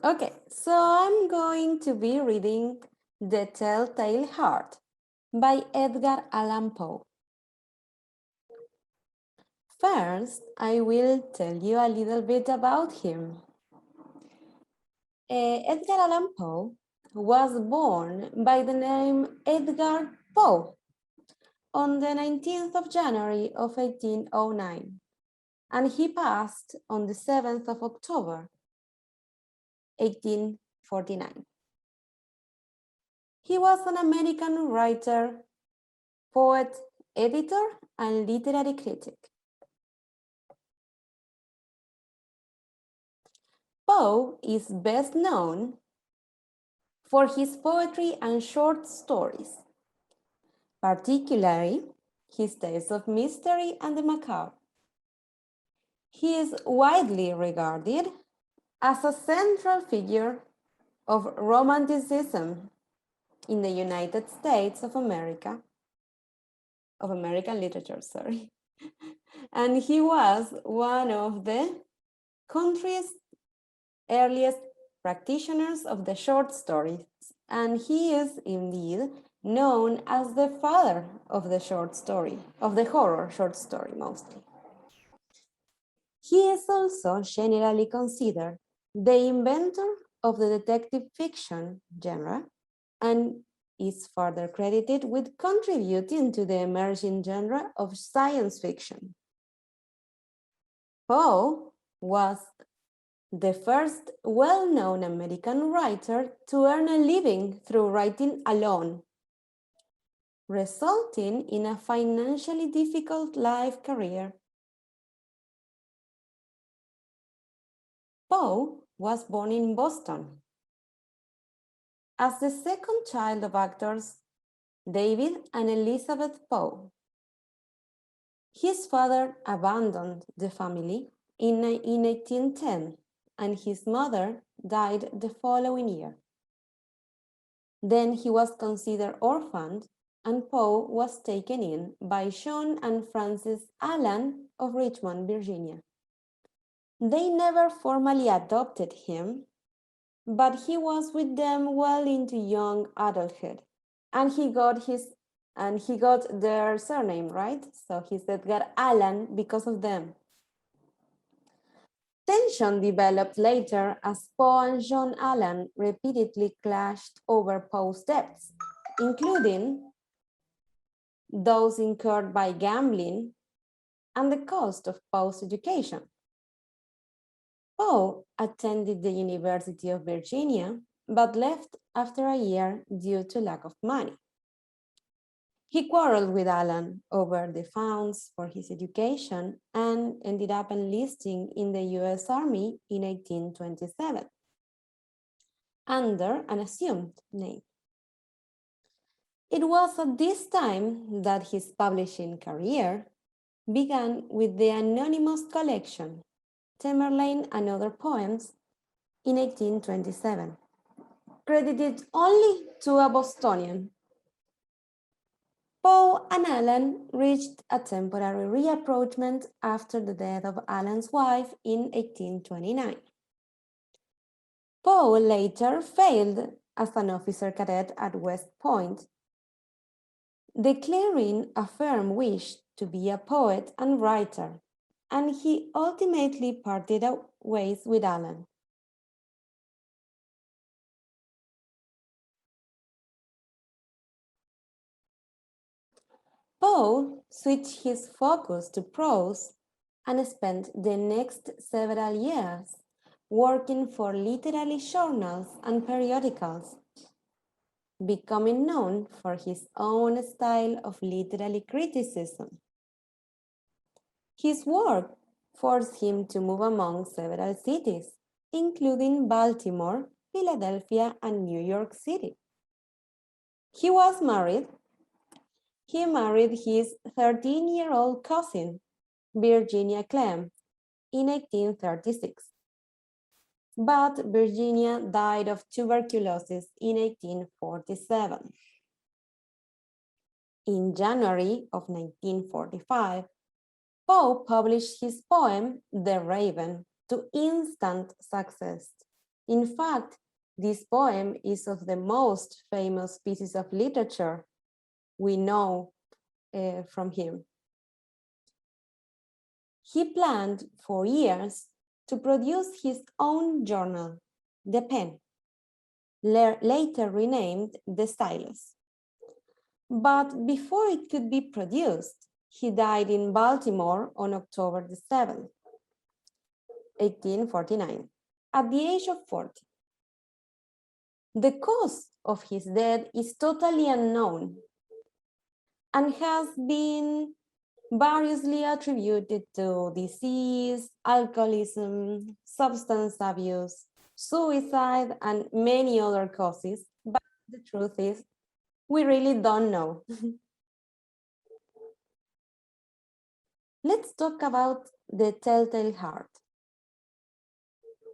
Okay, so I'm going to be reading The Telltale Heart by Edgar Allan Poe. First, I will tell you a little bit about him. Edgar Allan Poe was born by the name Edgar Poe on the 19th of January of 1809, and he passed on the 7th of October, 1849. He was an American writer, poet, editor, and literary critic. Poe is best known for his poetry and short stories, particularly his tales of mystery and the macabre. He is widely regarded as a central figure of Romanticism in the United States of America, of American literature, sorry. And he was one of the country's earliest practitioners of the short stories, and he is indeed known as the father of the short story, of the horror short story mostly. He is also generally considered the inventor of the detective fiction genre and is further credited with contributing to the emerging genre of science fiction. Poe was the first well-known American writer to earn a living through writing alone, resulting in a financially difficult life career. Poe was born in Boston. As the second child of actors David and Elizabeth Poe, his father abandoned the family in 1810, and his mother died the following year. Then he was considered orphaned, and Poe was taken in by John and Frances Allan of Richmond, Virginia. They never formally adopted him, but he was with them well into young adulthood, and he got their surname, right? So he's Edgar Allan because of them. Tension developed later as Poe and John Allan repeatedly clashed over Poe's debts, including those incurred by gambling and the cost of Poe's education. Poe attended the University of Virginia, but left after a year due to lack of money. He quarreled with Allan over the funds for his education and ended up enlisting in the US Army in 1827 under an assumed name. It was at this time that his publishing career began with the anonymous collection Tamerlane and Other Poems in 1827, credited only to a Bostonian. Poe and Allan reached a temporary reapproachment after the death of Allan's wife in 1829. Poe later failed as an officer cadet at West Point, declaring a firm wish to be a poet and writer, and he ultimately parted ways with Allan. Poe switched his focus to prose and spent the next several years working for literary journals and periodicals, becoming known for his own style of literary criticism. His work forced him to move among several cities, including Baltimore, Philadelphia, and New York City. He was married. He married his 13-year-old cousin, Virginia Clem, in 1836. But Virginia died of tuberculosis in 1847. In January of 1945, Poe published his poem, The Raven, to instant success, In fact, this poem is of the most famous pieces of literature we know from him. He planned for years to produce his own journal, The Pen, later renamed The Stylus. But before it could be produced, he died in Baltimore on October the 7th, 1849, at the age of 40. The cause of his death is totally unknown and has been variously attributed to disease, alcoholism, substance abuse, suicide, and many other causes. But the truth is, we really don't know. Let's talk about The Telltale Heart.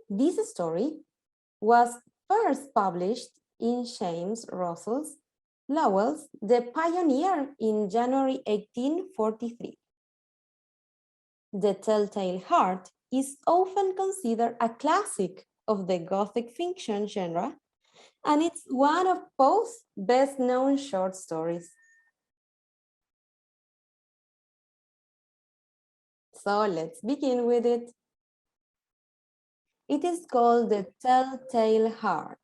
This story was first published in James Russell Lowell's The Pioneer in January 1843. The Telltale Heart is often considered a classic of the Gothic fiction genre, and it's one of Poe's best-known short stories. So let's begin with it. It is called The Telltale Heart.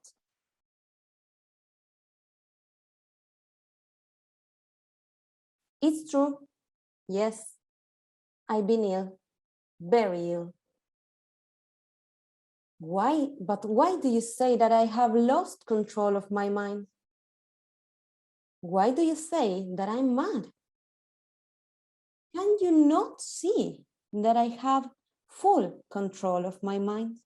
It's true. Yes, I've been ill, very ill. But why do you say that I have lost control of my mind? Why do you say that I'm mad? Can you not see that I have full control of my mind?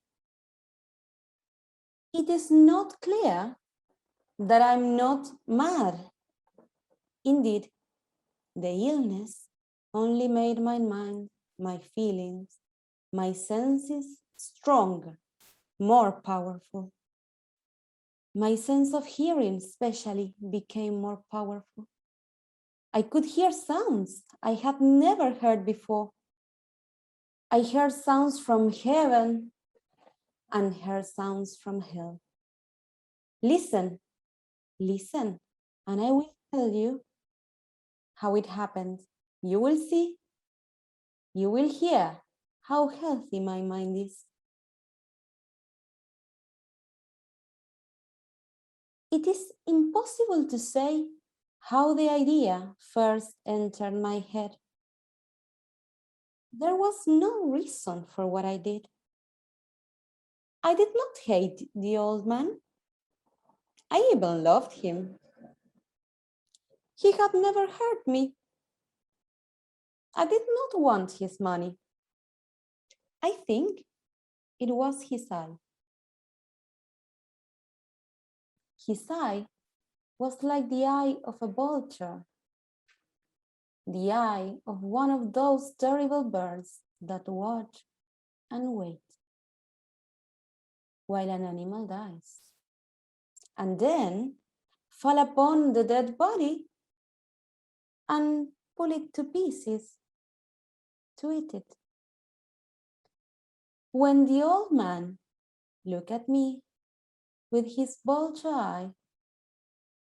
It is not clear that I'm not mad. Indeed, the illness only made my mind, my feelings, my senses stronger, more powerful. My sense of hearing especially became more powerful. I could hear sounds I had never heard before. I heard sounds from heaven and heard sounds from hell. Listen, listen, and I will tell you how it happened. You will see, you will hear how healthy my mind is. It is impossible to say how the idea first entered my head. There was no reason for what I did. I did not hate the old man. I even loved him. He had never hurt me. I did not want his money. I think it was his eye. His eye was like the eye of a vulture, the eye of one of those terrible birds that watch and wait while an animal dies, and then fall upon the dead body and pull it to pieces to eat it. When the old man looked at me with his vulture eye,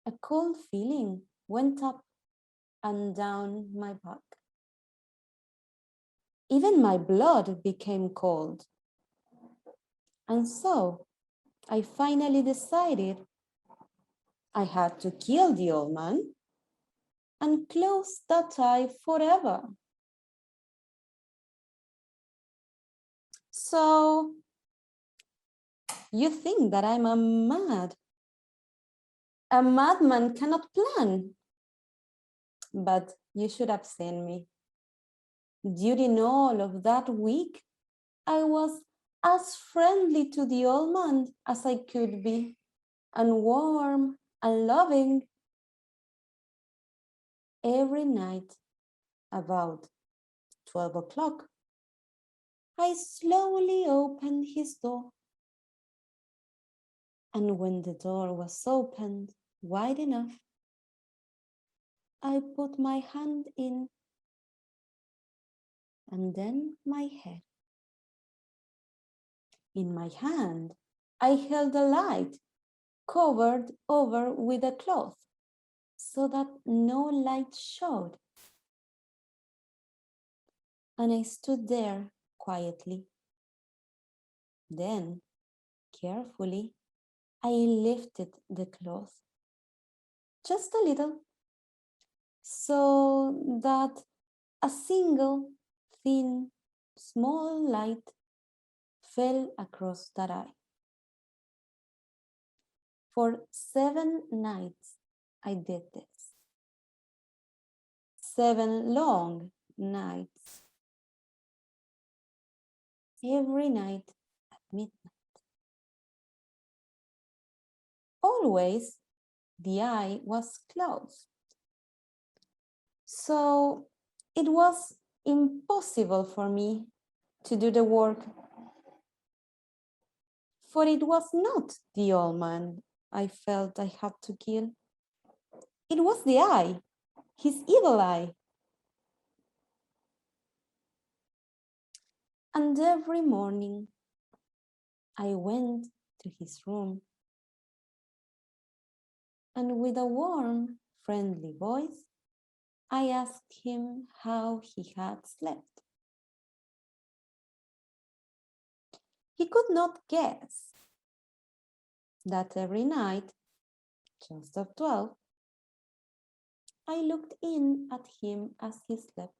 a cold feeling went up and down my back. Even my blood became cold. And so I finally decided I had to kill the old man and close that eye forever. So you think that I'm a mad? A madman cannot plan. But you should have seen me. During all of that week, I was as friendly to the old man as I could be, and warm and loving. Every night, about 12 o'clock, I slowly opened his door. And when the door was opened wide enough, I put my hand in, and then my head. In my hand, I held a light covered over with a cloth so that no light showed. And I stood there quietly. Then, carefully, I lifted the cloth just a little so that a single thin, small light fell across that eye. For 7 nights, I did this. 7 long nights. Every night at midnight. Always, the eye was closed. So it was impossible for me to do the work. For it was not the old man I felt I had to kill. It was the eye, his evil eye. And every morning I went to his room and with a warm, friendly voice, I asked him how he had slept. He could not guess that every night, just at 12, I looked in at him as he slept.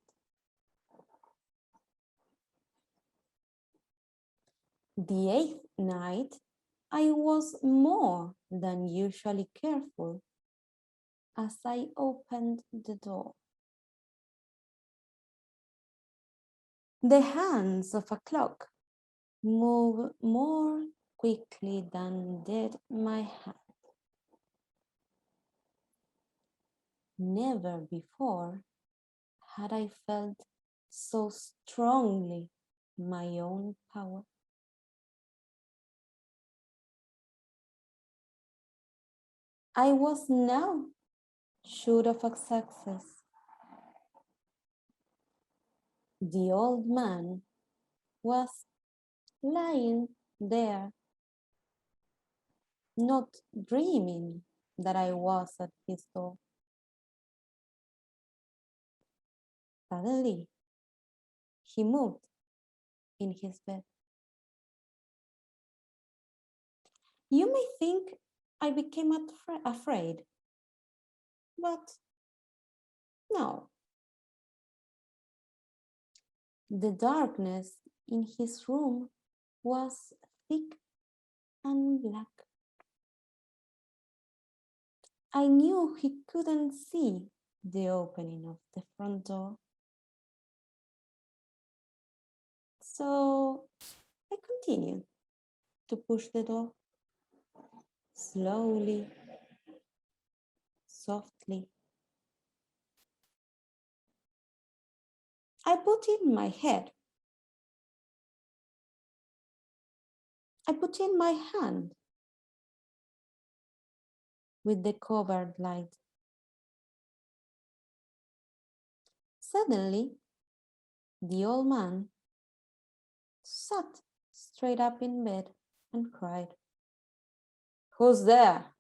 The 8th night, I was more than usually careful as I opened the door. The hands of a clock move more quickly than did my hand. Never before had I felt so strongly my own power. I was now sure of a success. The old man was lying there, not dreaming that I was at his door. Suddenly, he moved in his bed. You may think I became afraid, but no. The darkness in his room was thick and black. I knew he couldn't see the opening of the front door. So I continued to push the door slowly, softly. I put in my head. I put in my hand with the covered light. Suddenly, the old man sat straight up in bed and cried, "Who's there?"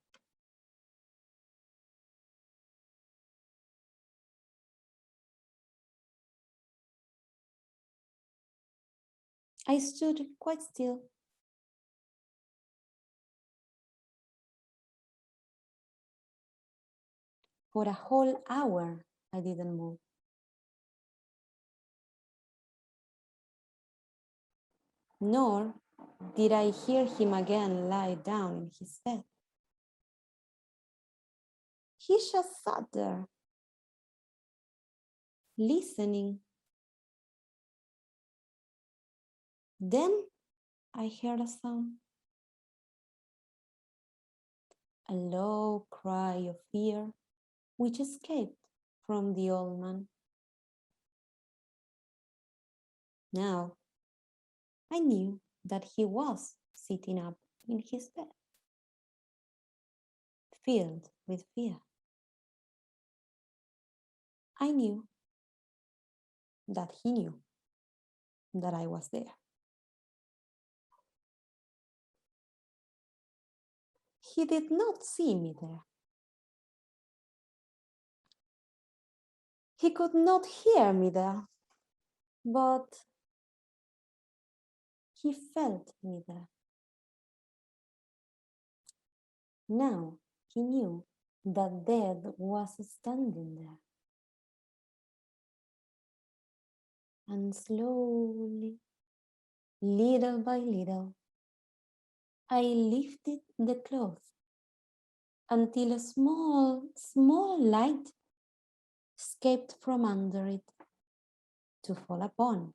I stood quite still. For a whole hour, I didn't move. Nor did I hear him again lie down in his bed. He just sat there, listening. Then I heard a sound, a low cry of fear, which escaped from the old man. Now I knew that he was sitting up in his bed, filled with fear. I knew that he knew that I was there. He did not see me there. He could not hear me there, but he felt me there. Now he knew that death was standing there. And slowly, little by little, I lifted the cloth until a small light escaped from under it to fall upon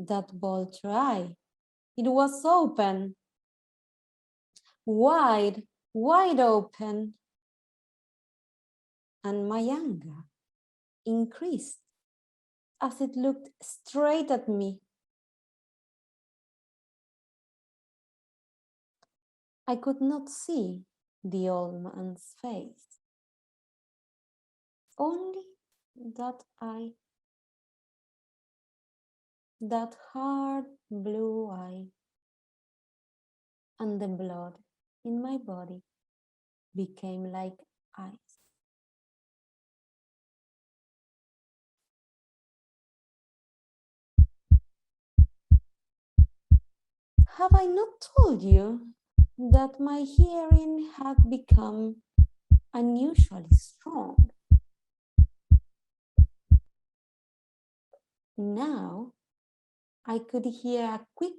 that vulture eye. It was open, wide open, and my anger increased as it looked straight at me. I could not see the old man's face, only that eye, that hard blue eye, and the blood in my body became like ice. Have I not told you that my hearing had become unusually strong? Now I could hear a quick,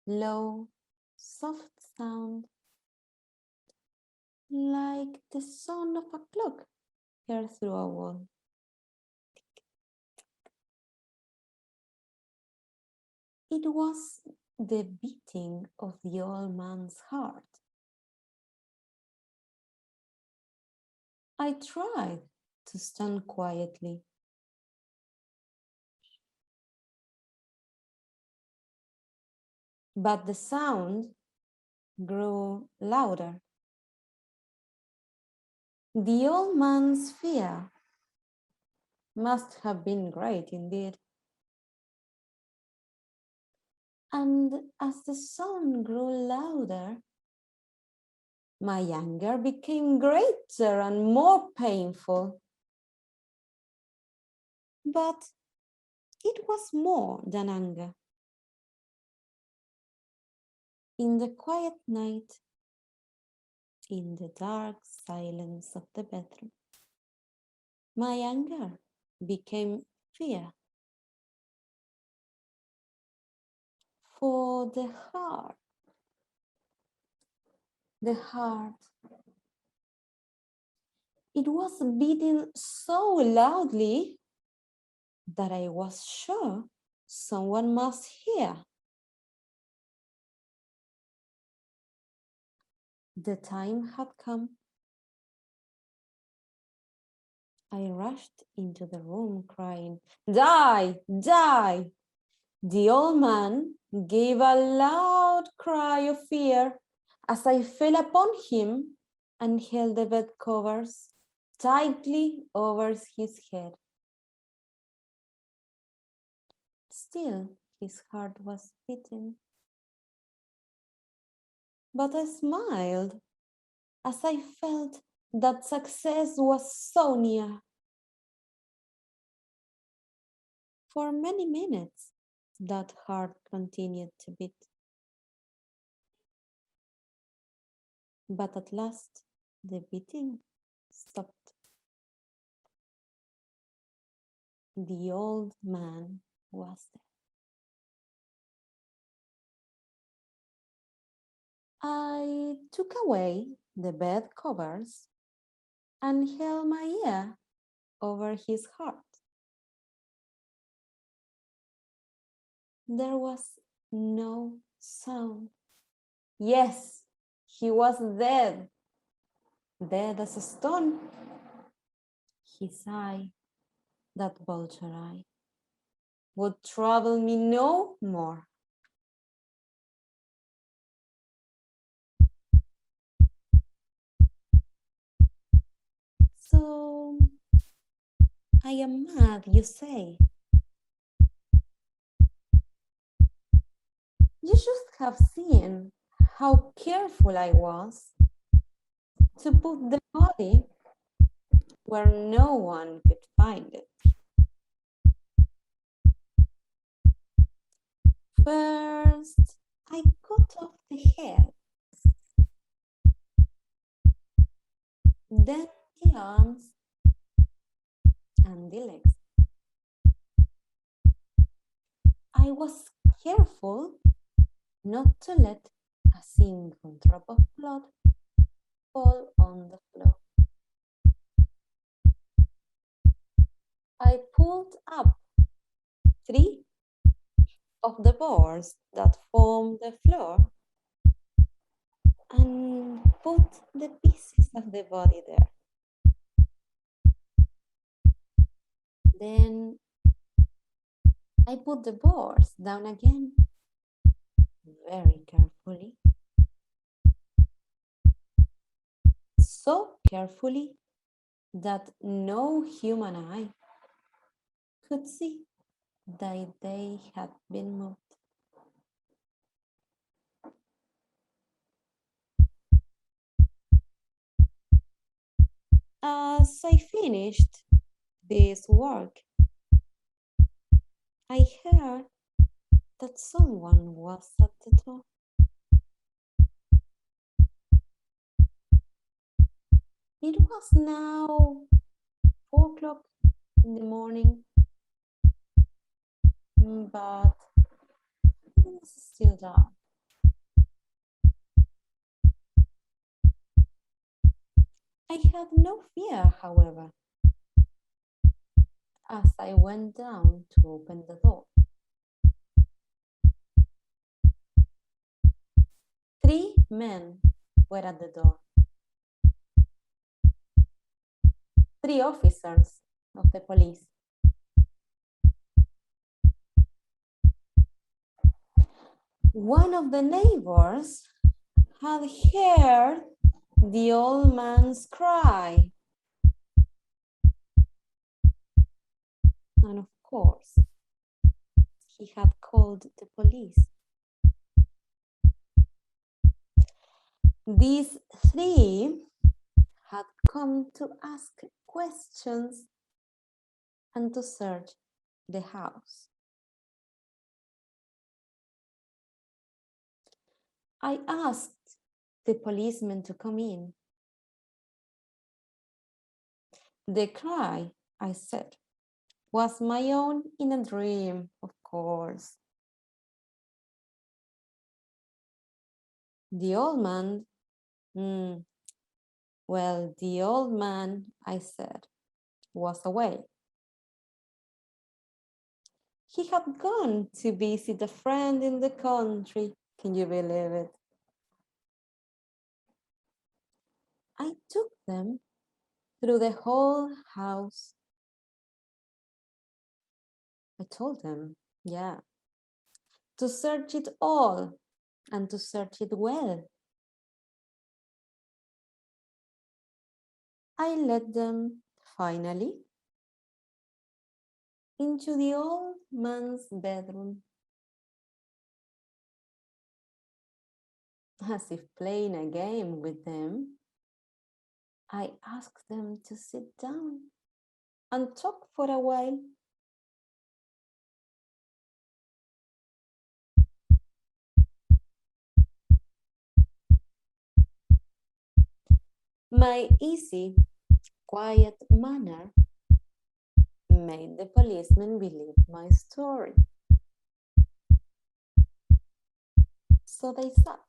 low, soft sound like the sound of a clock heard through a wall. It was the beating of the old man's heart. I tried to stand quietly, but the sound grew louder. The old man's fear must have been great indeed. And as the sound grew louder, my anger became greater and more painful. But it was more than anger. In the quiet night, in the dark silence of the bedroom, my anger became fear. For the heart, it was beating so loudly that I was sure someone must hear. The time had come. I rushed into the room crying, "Die, die!" The old man gave a loud cry of fear as I fell upon him and held the bed covers tightly over his head. Still, his heart was beating. But I smiled as I felt that success was so near. For many minutes, that heart continued to beat. But at last, the beating stopped. The old man was there. I took away the bed covers and held my ear over his heart. There was no sound. Yes, he was dead, dead as a stone. His eye, that vulture eye, would trouble me no more. So, I am mad, you say? You should have seen how careful I was to put the body where no one could find it. First, I cut off the head, then the arms and the legs. I was careful not to let a single drop of blood fall on the floor. I pulled up 3 of the boards that formed the floor and put the pieces of the body there. Then I put the boards down again very carefully. So carefully that no human eye could see that they had been moved. As I finished this work, I heard that someone was at the door. It was now 4 o'clock in the morning, but it was still dark. I had no fear, however, as I went down to open the door. 3 men were at the door. 3 officers of the police. One of the neighbors had heard the old man's cry. And of course, he had called the police. These 3 had come to ask questions and to search the house. I asked the policeman to come in. The cry, I said, was my own in a dream, of course. The old man, well, the old man, I said, was away. He had gone to visit a friend in the country. Can you believe it? I took them through the whole house. I told them, yeah, to search it all and to search it well. I led them finally into the old man's bedroom, as if playing a game with them. I asked them to sit down and talk for a while. My easy, quiet manner made the policeman believe my story. So they sat,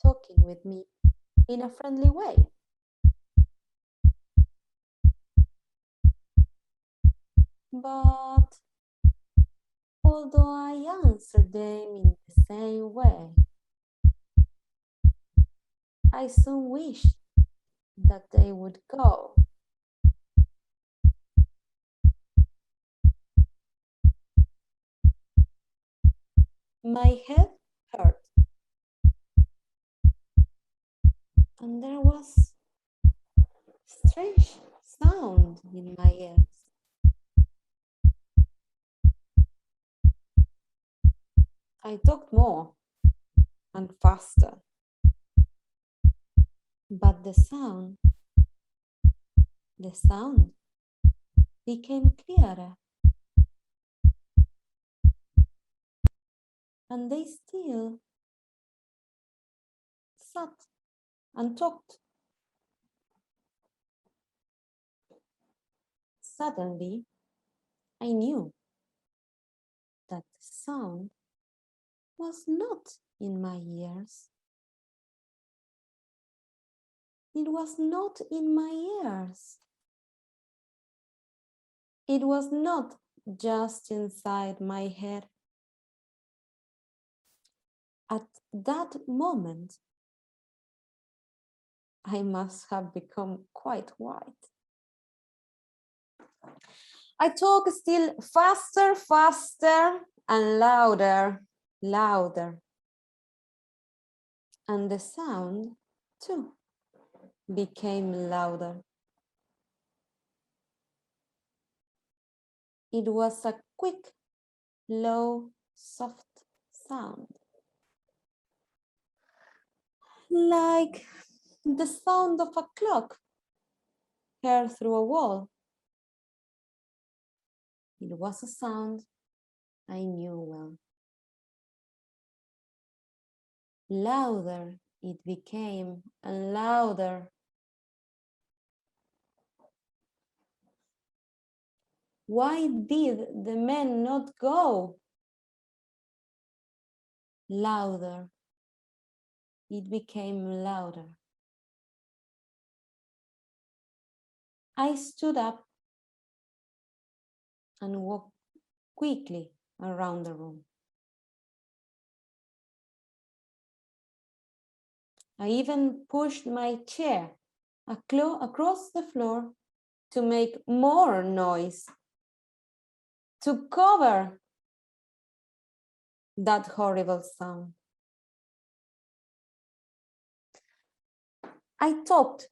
talking with me in a friendly way. But although I answered them in the same way, I soon wished that they would go. My head hurt, and there was strange sound in my ears. I talked more and faster, but the sound became clearer, and they still sat and talked. Suddenly, I knew that the sound was not in my ears. It was not in my ears. It was not just inside my head. At that moment, I must have become quite white. I talk still faster, faster, and louder, louder. And the sound, too, became louder. It was a quick, low, soft sound. Like the sound of a clock heard through a wall. It was a sound I knew well. Louder it became, and louder. Why did the men not go? Louder. It became louder. I stood up and walked quickly around the room. I even pushed my chair across the floor to make more noise, to cover that horrible sound. I talked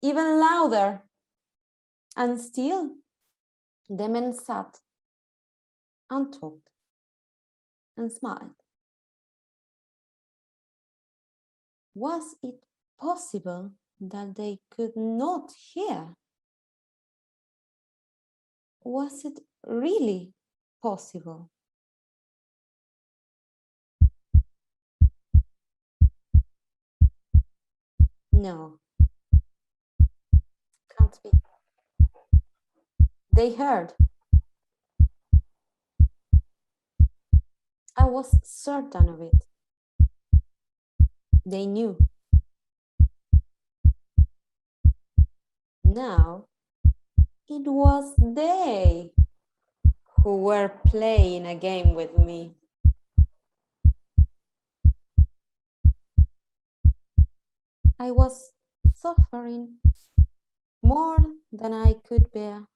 even louder, and still the men sat and talked and smiled. Was it possible that they could not hear? Was it really possible? No, can't be. They heard. I was certain of it. They knew. Now it was they who were playing a game with me. I was suffering more than I could bear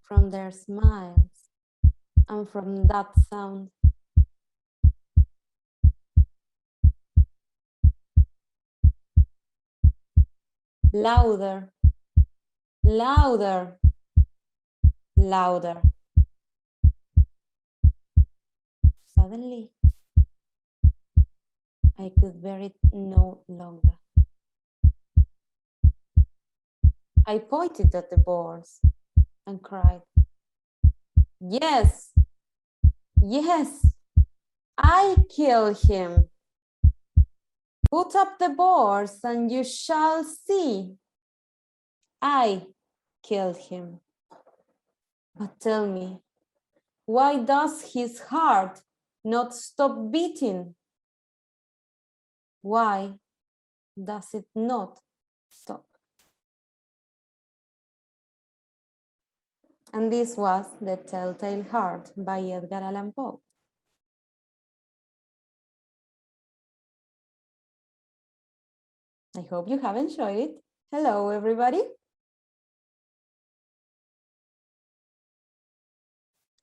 from their smiles and from that sound. Louder, louder, louder. Suddenly, I could bear it no longer. I pointed at the boards and cried, "Yes, yes, I killed him. Put up the boards and you shall see. I killed him. But tell me, why does his heart not stop beating? Why does it not stop?" And this was The Telltale Heart by Edgar Allan Poe. I hope you have enjoyed it. Hello, everybody.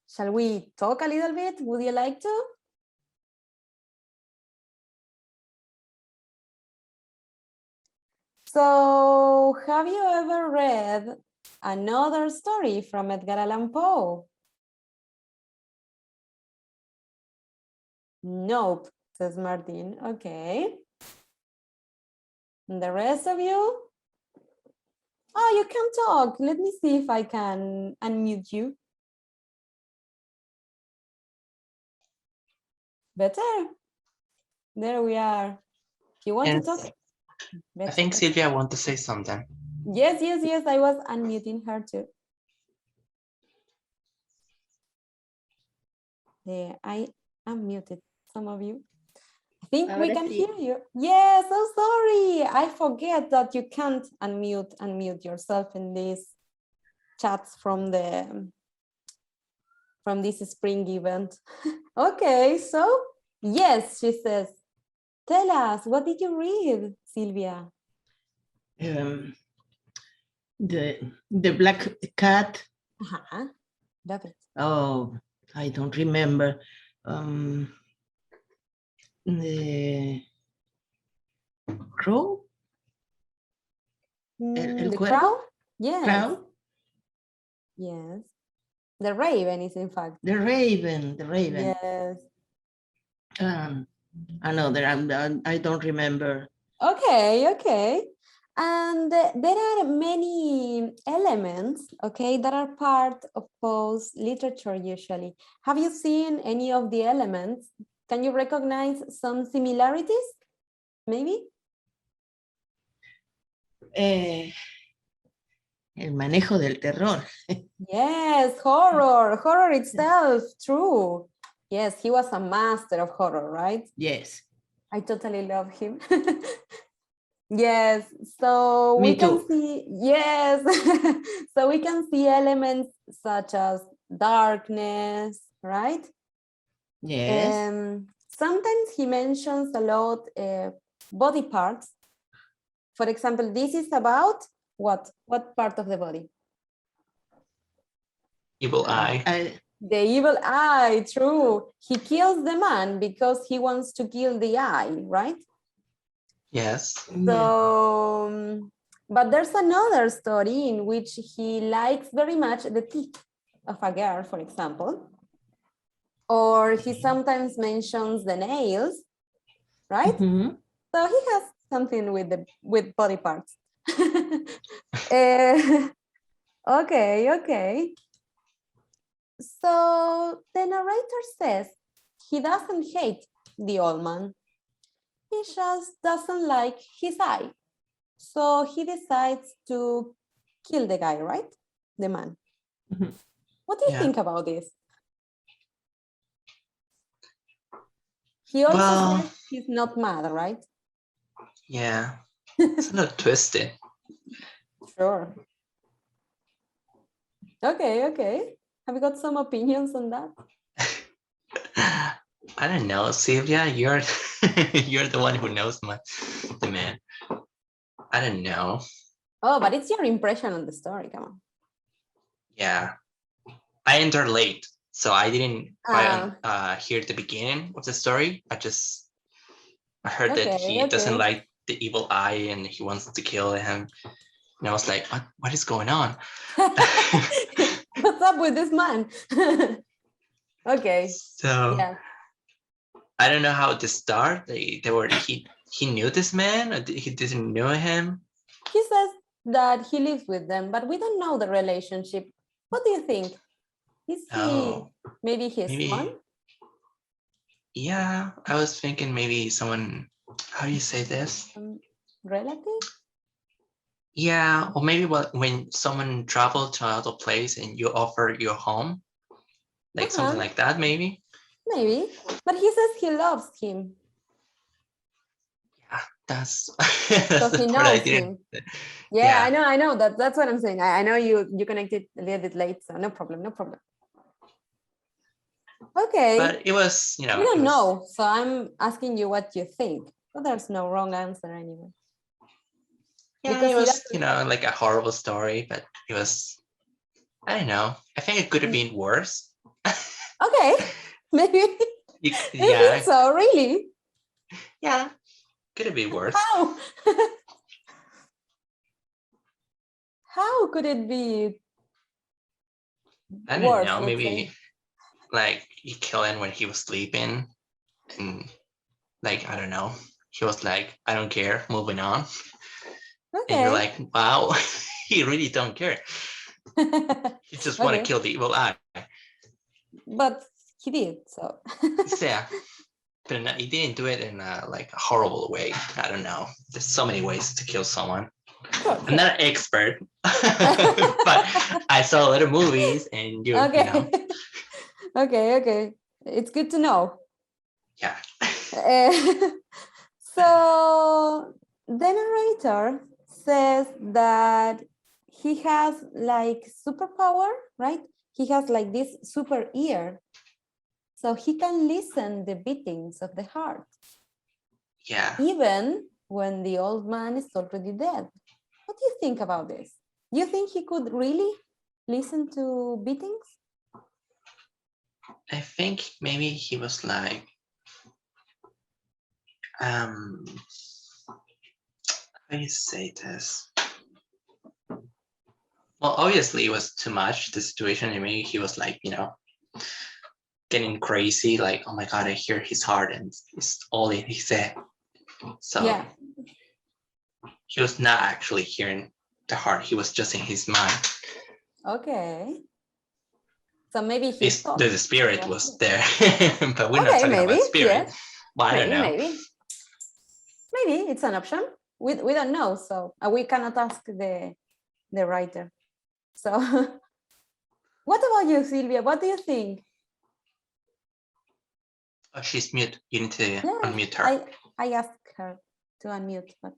Shall we talk a little bit? Would you like to? So, have you ever read another story from Edgar Allan Poe? Nope, says Martin. Okay. And the rest of you? Oh, you can talk. Let me see if I can unmute you. Better. There we are. If you want to talk. I think Silvia wants to say something. Yes, yes, yes. I was unmuting her too. Yeah, I unmuted some of you. I think we can hear you. Yes, so sorry. I forget that you can't unmute yourself in these chats from this spring event. Okay, so yes, she says, tell us, what did you read, Silvia? The black cat. Love it. Oh, I don't remember. The crow. The crow? Yes. Crow? Yes. The raven is in fact. The raven. Yes. Another, I don't remember. Okay, okay. And there are many elements, okay, that are part of Poe's literature usually. Have you seen any of the elements? Can you recognize some similarities, maybe? El manejo del terror. Yes, horror itself, true. Yes, he was a master of horror, right? Yes. I totally love him. Yes, so Me we can too. see, yes, so we can see elements such as darkness, right? Yes. Sometimes he mentions a lot body parts. For example, this is about what? What part of the body? Evil eye. The evil eye, true. He kills the man because he wants to kill the eye, right? Yes. So, but there's another story in which he likes very much the teeth of a girl, for example. Or he sometimes mentions the nails, right? Mm-hmm. So he has something with body parts. Okay. So the narrator says he doesn't hate the old man. He just doesn't like his eye. So he decides to kill the guy, right? The man. Mm-hmm. What do you think about this? He also says he's not mad, right? Yeah. It's a little twisted. Sure. Okay. Have you got some opinions on that? I don't know, Silvia, you're you're the one who knows the man. I don't know. Oh, but it's your impression on the story, come on. Yeah. I entered late, so I didn't quite hear the beginning of the story. I heard that he doesn't like the evil eye and he wants to kill him. And I was like, what is going on? What's up with this man? Okay. So yeah. I don't know how to start. He knew this man, or he didn't know him. He says that he lives with them, but we don't know the relationship. What do you think? Is he maybe his son? Yeah, I was thinking maybe someone, how do you say this? Relative? Yeah, or maybe when someone traveled to another place and you offer your home, like something like that, maybe. Maybe, but he says he loves him. Yeah, that's so he knows him. Yeah, I know. That's what I'm saying. I know you connected a little bit late, so no problem. Okay. But it was, we don't know, so I'm asking you what you think. Well, there's no wrong answer anyway. Yeah, because it was, like a horrible story, but it was, I don't know. I think it could have been worse. Okay, maybe. Yeah. Think so, really? Yeah, could have been worse. How? How could it be I don't know, maybe like he killed him when he was sleeping. And like, I don't know, he was like, I don't care, moving on. Okay. And you're like, wow, he really don't care. He just want to kill the evil eye. But he did, so. Yeah, but he didn't do it in like a horrible way. I don't know. There's so many ways to kill someone. Sure. I'm not an expert, but I saw a lot of movies, and you know. Okay. It's good to know. Yeah. So the narrator says that he has like superpower, right? He has like this super ear. So he can listen the beatings of the heart. Yeah. Even when the old man is already dead. What do you think about this? Do you think he could really listen to beatings? I think maybe he was like, how do you say this? Well, obviously it was too much, the situation. I mean, he was like, you know, getting crazy, like, oh my God, I hear his heart and it's all in his head. So yeah. He was not actually hearing the heart, he was just in his mind. Okay. So maybe the spirit was there, but we're not talking about spirit. Yes. Well, I don't know. Maybe it's an option. We don't know, so we cannot ask the writer. So what about you, Silvia? What do you think? Oh, she's mute. You need to unmute her. I asked her to unmute, but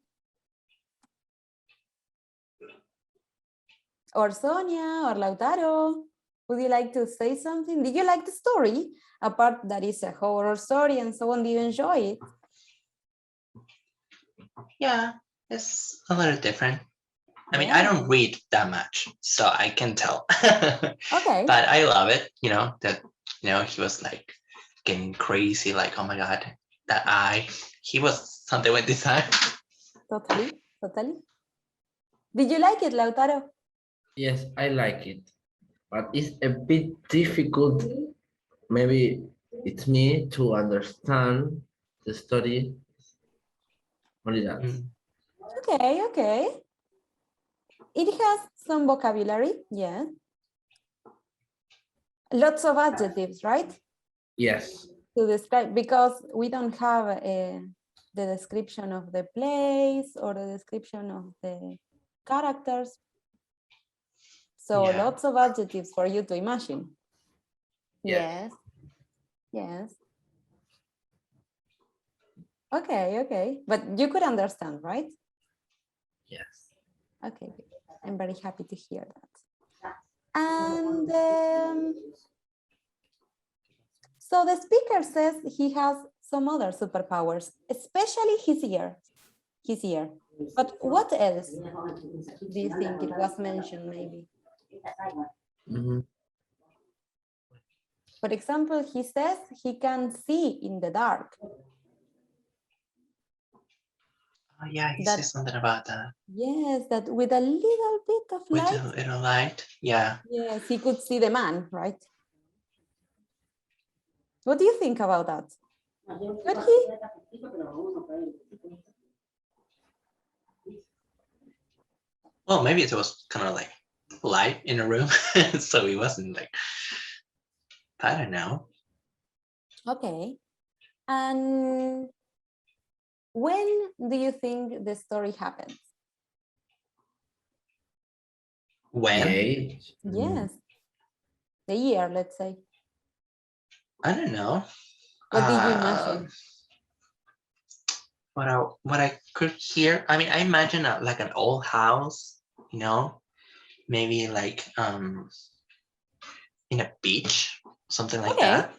or Sonia or Lautaro, would you like to say something? Did you like the story? Apart that it's a horror story and so on, do you enjoy it? Yeah, it's a little different. I mean, I don't read that much, so I can tell. Okay. But I love it, you know, that, you know, he was like getting crazy, like, oh my God, that eye. He was something with this eye. Totally. Did you like it, Lautaro? Yes, I like it, but it's a bit difficult. Maybe it's me to understand the story. Only that. Okay. It has some vocabulary, yeah. Lots of adjectives, right? Yes. To describe, because we don't have the description of the place or the description of the characters. So lots of adjectives for you to imagine. Yes. Okay. But you could understand, right? Yes. Okay, I'm very happy to hear that. And so the speaker says he has some other superpowers, especially his ear. But what else do you think it was mentioned maybe? Mm-hmm. For example, he says he can see in the dark. Oh yeah, he says something about that. Yes, that with a little bit of light. With a little light, yeah. Yes, he could see the man, right? What do you think about that? Could he? Well, maybe it was kind of like light in a room, so he wasn't like, I don't know. Okay. And when do you think the story happens? When? Yes. The year, let's say. I don't know. What did you imagine? What I could hear, I mean, I imagine like an old house, you know, maybe like in a beach, something like that.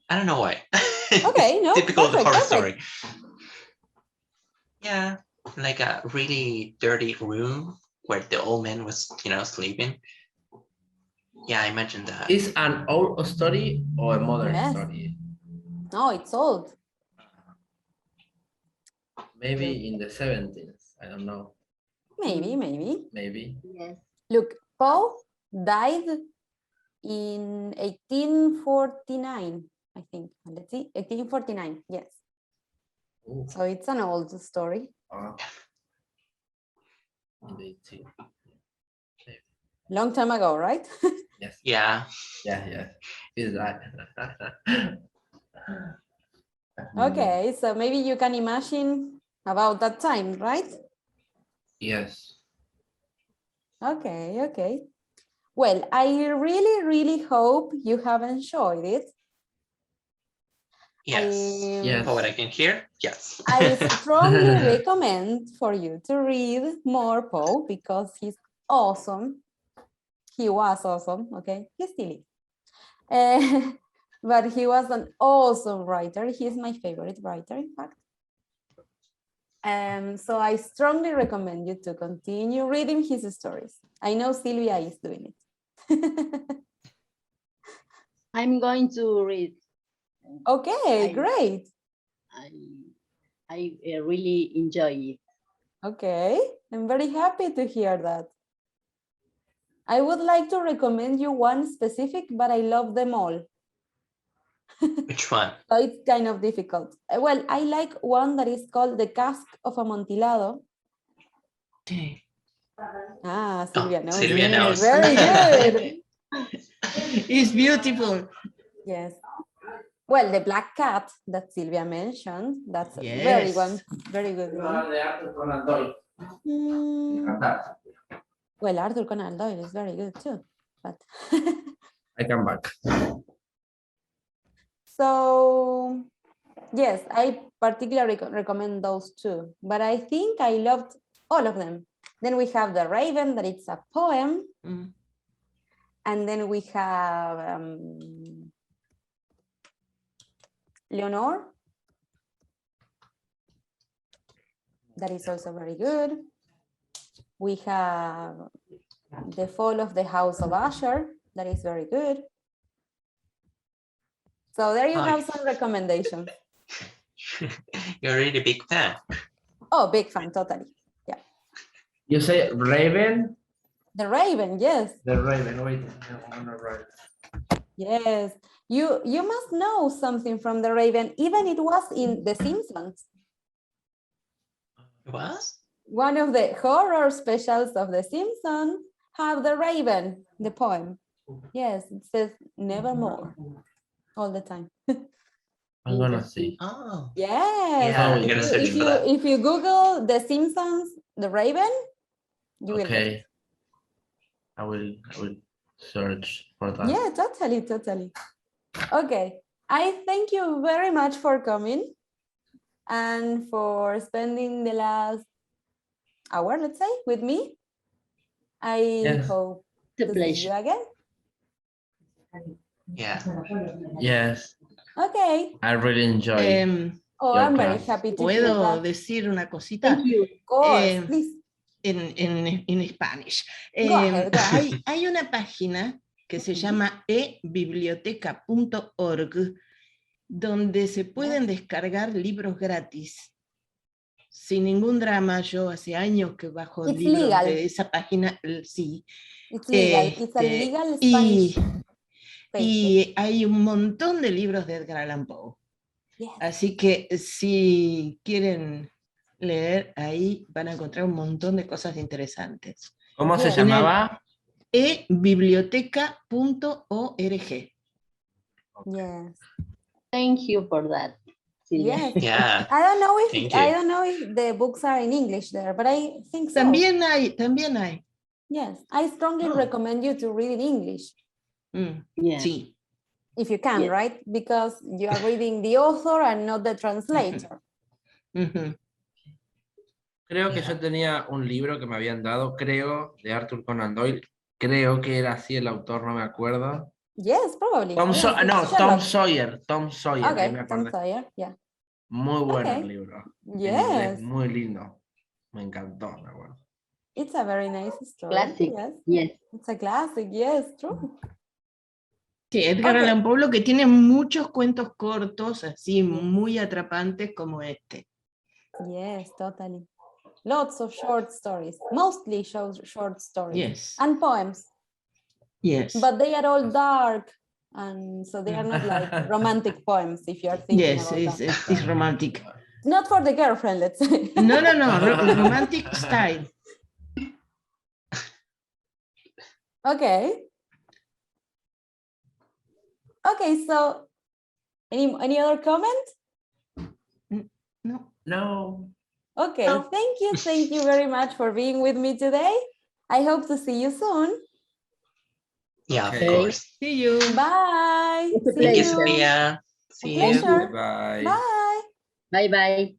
I don't know why. Okay, no, typical horror story. Yeah, like a really dirty room where the old man was, you know, sleeping. Yeah, I imagine that. Is an old story or a modern story? No, it's old. Maybe in the 70s. I don't know. Maybe. Yes. Look, Poe died in 1849. I think. Let's see, 1849, yes. Ooh. So it's an old story. Indeed. Long time ago, right? Yes. Yeah. Yeah. Is that? Okay, so maybe you can imagine about that time, right? Yes. Okay. Well, I really hope you have enjoyed it. Yes. Yes. For what I can hear, yes. I strongly recommend for you to read more Poe because he's awesome. He was awesome, okay? He still is. But he was an awesome writer. He's my favorite writer, in fact. So I strongly recommend you to continue reading his stories. I know Sylvia is doing it. I'm going to read. Okay, great. I really enjoy it. Okay, I'm very happy to hear that. I would like to recommend you one specific, but I love them all. Which one? So it's kind of difficult. Well, I like one that is called The Cask of Amontillado. Sí. Ah, Sylvia knows. Sylvia knows. Very good. It's beautiful. Yes. Well, The Black Cat that Sylvia mentioned, that's a very good one. Well, Arthur Conan Doyle is very good too, but I come back. so yes, I particularly recommend those two, but I think I loved all of them. Then we have The Raven, that it's a poem. And then we have Leonore, that is also very good. We have The Fall of the House of Usher, that is very good. So there you have some recommendations. You're really a big fan. Oh, big fan, totally. Yeah. You say Raven? The Raven, yes. The Raven, wait, I'm gonna write. Yes. You must know something from The Raven, even it was in The Simpsons. What? One of the horror specials of The Simpsons have The Raven, the poem. Yes, it says nevermore all the time. I'm gonna see. Oh. Yes. Yeah, I'm gonna search for that. If you Google The Simpsons, The Raven, you will get it. Okay. I will search for that. Yeah, totally. Okay, I thank you very much for coming and for spending the last hour, let's say, with me. I hope to see you again. Yeah. Yes. Okay. I really enjoy. I'm very happy to hear ¿Puedo that. decir una cosita? Thank you. Of course, please. En Spanish. Go ahead. Hay una página que se llama ebiblioteca.org donde se pueden descargar libros gratis. Sin ningún drama, yo hace años que bajo libros legal. de esa página, sí. It's legal. It's a legal Spanish. Y hay un montón de libros de Edgar Allan Poe. Yes. Así que si quieren leer, ahí van a encontrar un montón de cosas interesantes. ¿Cómo se llamaba? ebiblioteca.org. Yes. Thank you for that. Yes. Yeah. I don't know if the books are in English there, but I think so. También hay. Yes, I strongly recommend you to read in English. Yeah. Sí. If you can, right? Because you are reading the author and not the translator. Creo que yo tenía un libro que me habían dado, creo, de Arthur Conan Doyle. Creo que era así el autor, no me acuerdo. Yes, probably. Tom Sawyer. Okay, me Tom acordé. Sawyer, yeah. Muy bueno el libro. Yes. Muy lindo. Me encantó, me acuerdo. It's a very nice story. Classic. Yes. It's a classic, yes, true. Sí, Edgar Allan Poe lo que tiene muchos cuentos cortos, así muy atrapantes como este. Yes, totally. Lots of short stories, mostly short stories. Yes. And poems. Yes. But they are all dark And so they are not like romantic poems, if you are thinking Yes, about that. it's romantic. Not for the girlfriend, let's say. No, romantic style. Okay. Okay, so any other comment? No. No. Okay, thank you very much for being with me today. I hope to see you soon. Yeah, Okay. of course. See you. Bye. It's a See Thank you, you. Sophia. A See you. pleasure. Bye. Bye. Bye bye.